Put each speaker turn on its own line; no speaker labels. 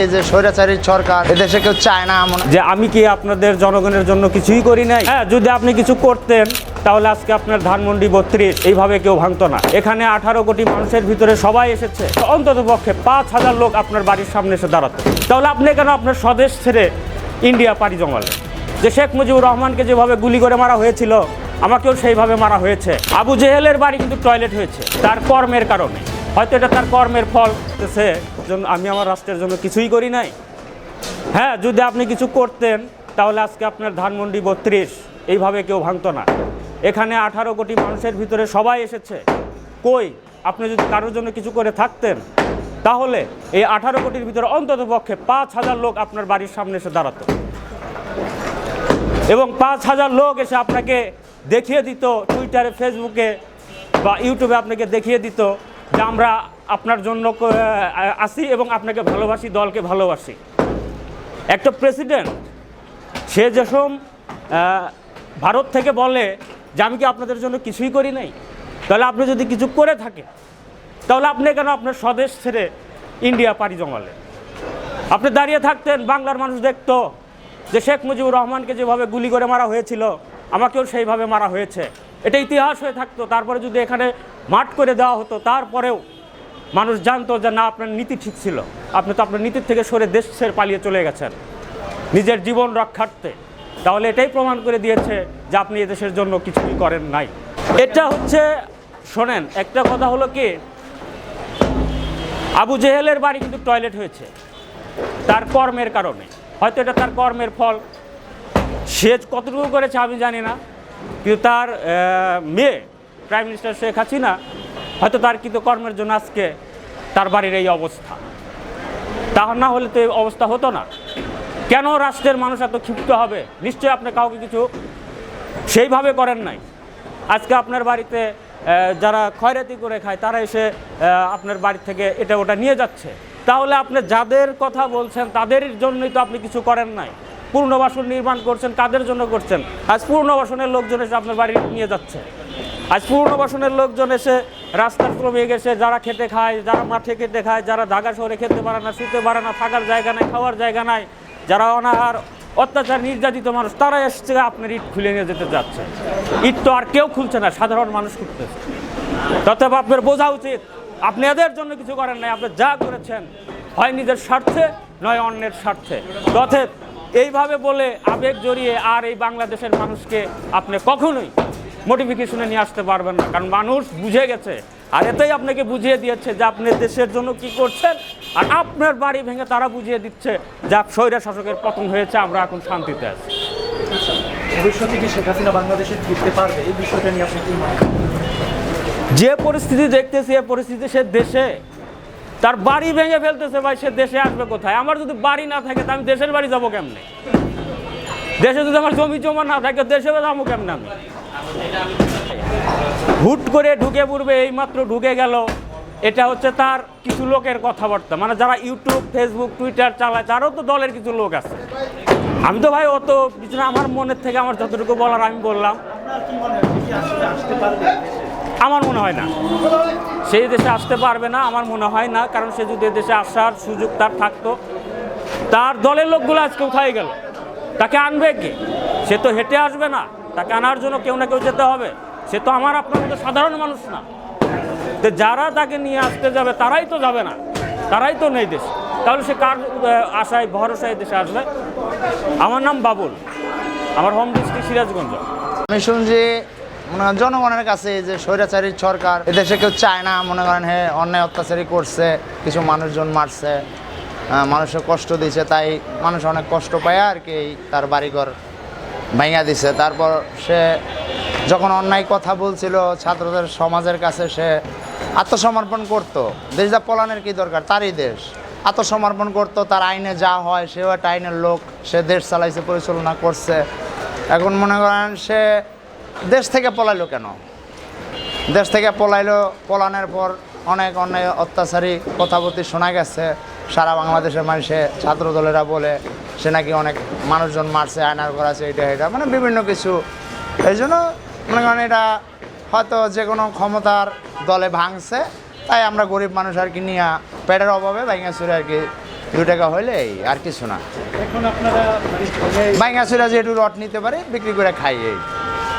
এই যে স্বৈরাচারী সরকার এদেশে কেউ চায় না
যে আমি কি আপনাদের জনগণের জন্য কিছুই করি নাই। হ্যাঁ, যদি আপনি কিছু করতেন তাহলে আজকে আপনার ধানমন্ডি 32 এইভাবে কেউ ভাঙতো না। এখানে 18 কোটি মানুষের ভিতরে সবাই এসেছে, অন্তত পক্ষে 5,000 লোক আপনার বাড়ির সামনে এসে দাঁড়াতো। তাহলে আপনি কেন আপনার স্বদেশ ছেড়ে ইন্ডিয়া পাড়ি জমালেন? যে শেখ মুজিবুর রহমানকে যেভাবে গুলি করে মারা হয়েছিল, আমাকেও সেইভাবে মারা হয়েছে। আবু জেহেলের বাড়ি কিন্তু টয়লেট হয়েছে তার কর্মের কারণে। হয়তো এটা তার কর্মের ফল। আমি আমার রাষ্ট্রের জন্য কিছুই করি নাই। হ্যাঁ, যদি আপনি কিছু করতেন তাহলে আজকে আপনার ধানমন্ডি 32 এইভাবে কেউ ভাঙতো না। এখানে 18 কোটি মানুষের ভিতরে সবাই এসেছে। কই, আপনি যদি কারোর জন্য কিছু করে থাকতেন তাহলে এই 18 কোটির ভিতরে অন্তত পক্ষে 5,000 লোক আপনার বাড়ির সামনে এসে দাঁড়াতো এবং 5,000 লোক এসে আপনাকে দেখিয়ে দিত, টুইটারে, ফেসবুকে বা ইউটিউবে আপনাকে দেখিয়ে দিত যে আমরা আপনার জন্য আসি এবং আপনাকে ভালোবাসি, দলকে ভালোবাসি। একটা প্রেসিডেন্ট সে যেসব ভারত থেকে বলে যে আমি কি আপনাদের জন্য কিছুই করি নাই, তাহলে আপনি যদি কিছু করে থাকেন তাহলে আপনি কেন আপনার স্বদেশ ছেড়ে ইন্ডিয়া পাড়ি জমালেন? আপনি দাঁড়িয়ে থাকতেন, বাংলার মানুষ দেখতো যে শেখ মুজিবুর রহমানকে যেভাবে গুলি করে মারা হয়েছিল, আমাকেও সেইভাবে মারা হয়েছে। এটা ইতিহাস হয়ে থাকতো। তারপরে যদি এখানে মাঠ করে দেওয়া হতো, তারপরেও মানুষ জানতো যে না, আপনার নীতি ঠিক ছিল। আপনি তো আপনার নীতির থেকে সরে দেশ ছেড়ে পালিয়ে চলে গেছেন নিজের জীবন রক্ষার্থে। তাহলে এটাই প্রমাণ করে দিয়েছে যে আপনি এদেশের জন্য কিছুই করেন নাই। এটা হচ্ছে, শোনেন, একটা কথা হলো কি, আবু জেহেলের বাড়ি কিন্তু টয়লেট হয়েছে তার কর্মের কারণে। হয়তো এটা তার কর্মের ফল। সে কতটুকু করেছে আমি জানি না, কিন্তু তার মেয়ে প্রাইম মিনিস্টার শেখ হাসিনা হয়তো তার কিন্তু কর্মের জন্য আজকে তার বাড়ির এই অবস্থা। তা না হলে তো এই অবস্থা হতো না। কেন রাষ্ট্রের মানুষ এত ক্ষিপ্ত হবে? নিশ্চয়ই আপনি কাউকে কিছু সেইভাবে করেন নাই। আজকে আপনার বাড়িতে যারা খয়রাতি করে খায় তারা এসে আপনার বাড়ি থেকে এটা ওটা নিয়ে যাচ্ছে। তাহলে আপনি যাদের কথা বলছেন তাদের জন্যই তো আপনি কিছু করেন নাই। পুনর্বাসন নির্মাণ করছেন, কাদের জন্য করছেন? আজ পুনর্বাসনের লোকজন এসে আপনার বাড়ি নিয়ে যাচ্ছে। আজ পুনর্বাসনের লোকজন এসে রাস্তার ক্রমে গেছে, যারা খেতে খায়, যারা মাঠে খেতে খায়, যারা ঢাকা শহরে খেতে পারে না, শুতে পারে না, থাকার জায়গা নাই, খাওয়ার জায়গা নাই, যারা অনাহার, অত্যাচার, নির্যাতিত মানুষ, তারা এসছে আপনার ইট খুলে নিয়ে যেতে যাচ্ছে। ইট তো আর কেউ খুলছে না, সাধারণ মানুষ খুলতেছে। তথাপি আপনার বোঝা উচিত আপনি এদের জন্য কিছু করেন নাই। আপনি যা করেছেন হয় নিজের স্বার্থে, নয় অন্যের স্বার্থে। তথে এইভাবে বলে আবেগ জড়িয়ে আর এই বাংলাদেশের মানুষকে আপনি কখনোই মোটিফিকেশনে নিয়ে আসতে পারবেন না, কারণ মানুষ বুঝে গেছে। আর এতেই আপনাকে বুঝিয়ে দিয়েছে যে আপনি দেশের জন্য কি করছেন, আর আপনার বাড়ি ভেঙে তারা বুঝিয়ে দিচ্ছে যে স্বৈরা শাসকের পতন হয়েছে, আমরা এখন শান্তিতে আছি।
ভবিষ্যতে কি শেখ হাসিনা বাংলাদেশে ফিরতে পারবে, এই বিষয়টা নিয়ে আপনি কি মনে করেন?
যে পরিস্থিতি দেখতেছি, এই পরিস্থিতি সে দেশে তার বাড়ি ভেঙে ফেলতেছে। ভাই, সে দেশে আসবে কোথায়? আমার যদি বাড়ি না থাকে তা আমি দেশের বাড়ি যাবো কেমনে? দেশে যদি আমার জমি জমা না থাকে দেশে যাবো কেমনে আমি? হুট করে ঢুকে পড়বে, এইমাত্র ঢুকে গেল। এটা হচ্ছে তার কিছু লোকের কথাবার্তা, মানে যারা ইউটিউব, ফেসবুক, টুইটার চালায়, তারও তো দলের কিছু লোক আছে। আমি তো ভাই অত কিছু না, আমার মনের থেকে আমার যতটুকু বলার আমি বললাম। আমার মনে হয় না সেই দেশে আসতে পারবে না, আমার মনে হয় না। কারণ সে যদি দেশে আসার সুযোগ তার থাকতো, তার দলের লোকগুলো আজকে কোথায় গেল? তাকে আনবে কে? সে তো হেঁটে আসবে না, তাকে আনার জন্য কেউ না কেউ যেতে হবে। সে তো আমার আপনার মতো সাধারণ মানুষ না। তো যারা তাকে নিয়ে আসতে যাবে তারাই তো যাবে না, তারাই তো নেই দেশে। তাহলে সে কার আশায়, ভরসায় দেশে আসবে? আমার নাম বাবুল, আমার হোম ডিস্ট্রিক্ট সিরাজগঞ্জ।
আমি শুনছি মনে করেন জনগণের কাছে এই যে স্বৈরাচারী সরকার এদেশে কেউ চায় না, মনে করেন হ্যাঁ অন্যায় অত্যাচারী করছে, কিছু মানুষজন মারছে, মানুষের কষ্ট দিয়েছে, তাই মানুষ অনেক কষ্ট পায় আর কি তার বাড়িঘর ভাঙা দিছে। তারপর সে যখন অন্যায় কথা বলছিল ছাত্রদের সমাজের কাছে, সে আত্মসমর্পণ করতো। দেশ যা পলানের কি দরকার, তারই দেশ। আত্মসমর্পণ করতো, তার আইনে যা হয় সেও একটা আইনের লোক, সে দেশ চালাইছে, পরিচালনা করছে। এখন মনে করেন সে দেশ থেকে পলাইলো কেন? দেশ থেকে পলাইলো, পলানোর পর অনেক অন্যায় অত্যাচারী কথাবার্তা শোনা গেছে। সারা বাংলাদেশের মানুষে ছাত্র দলেরা বলে সে নাকি অনেক মানুষজন মারছে, আয়নার করাছে, এটা মানে বিভিন্ন কিছু। এই জন্য মনে করেন এটা হয়তো যে কোনো ক্ষমতার দলে ভাঙছে, তাই আমরা গরিব মানুষ আর কি নিয়ে পেটের অভাবে ভাঙা চুরে আর কি 2 টাকা হইলেই আর কিছু না।
এখন আপনারা মানে
বাইঙ্গাসুরা যেটু রড নিতে পারে বিক্রি করে খাই এই